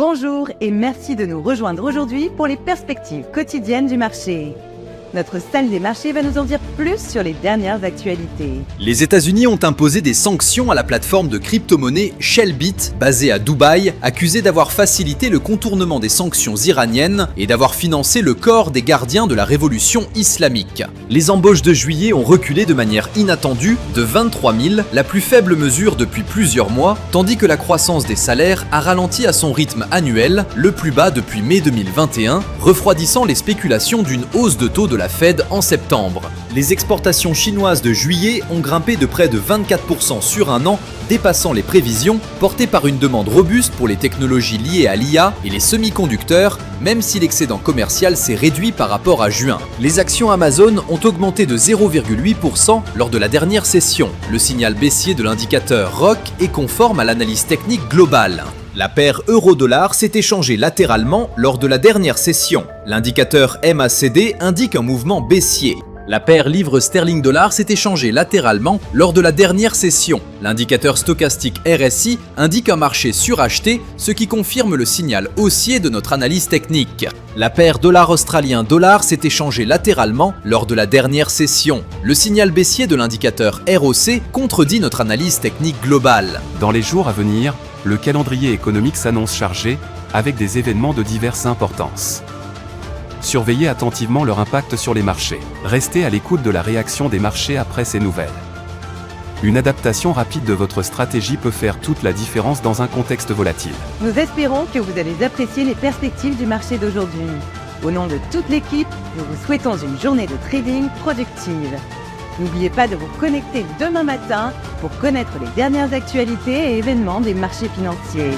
Bonjour et merci de nous rejoindre aujourd'hui pour les perspectives quotidiennes du marché. Notre salle des marchés va nous en dire plus sur les dernières actualités. Les États-Unis ont imposé des sanctions à la plateforme de crypto-monnaie Shellbit, basée à Dubaï, accusée d'avoir facilité le contournement des sanctions iraniennes et d'avoir financé le corps des gardiens de la révolution islamique. Les embauches de juillet ont reculé de manière inattendue de 23 000, la plus faible mesure depuis plusieurs mois, tandis que la croissance des salaires a ralenti à son rythme annuel, le plus bas depuis mai 2021, refroidissant les spéculations d'une hausse de taux de la Fed en septembre. Les exportations chinoises de juillet ont grimpé de près de 24% sur un an, dépassant les prévisions, portées par une demande robuste pour les technologies liées à l'IA et les semi-conducteurs, même si l'excédent commercial s'est réduit par rapport à juin. Les actions Amazon ont augmenté de 0,8% lors de la dernière session. Le signal baissier de l'indicateur ROC est conforme à l'analyse technique globale. La paire euro-dollar s'est échangée latéralement lors de la dernière session. L'indicateur MACD indique un mouvement baissier. La paire livre sterling-dollar s'est échangée latéralement lors de la dernière session. L'indicateur stochastique RSI indique un marché suracheté, ce qui confirme le signal haussier de notre analyse technique. La paire dollar australien-dollar s'est échangée latéralement lors de la dernière session. Le signal baissier de l'indicateur ROC contredit notre analyse technique globale. Dans les jours à venir, le calendrier économique s'annonce chargé, avec des événements de diverses importances. Surveillez attentivement leur impact sur les marchés. Restez à l'écoute de la réaction des marchés après ces nouvelles. Une adaptation rapide de votre stratégie peut faire toute la différence dans un contexte volatile. Nous espérons que vous allez apprécier les perspectives du marché d'aujourd'hui. Au nom de toute l'équipe, nous vous souhaitons une journée de trading productive. N'oubliez pas de vous connecter demain matin pour connaître les dernières actualités et événements des marchés financiers.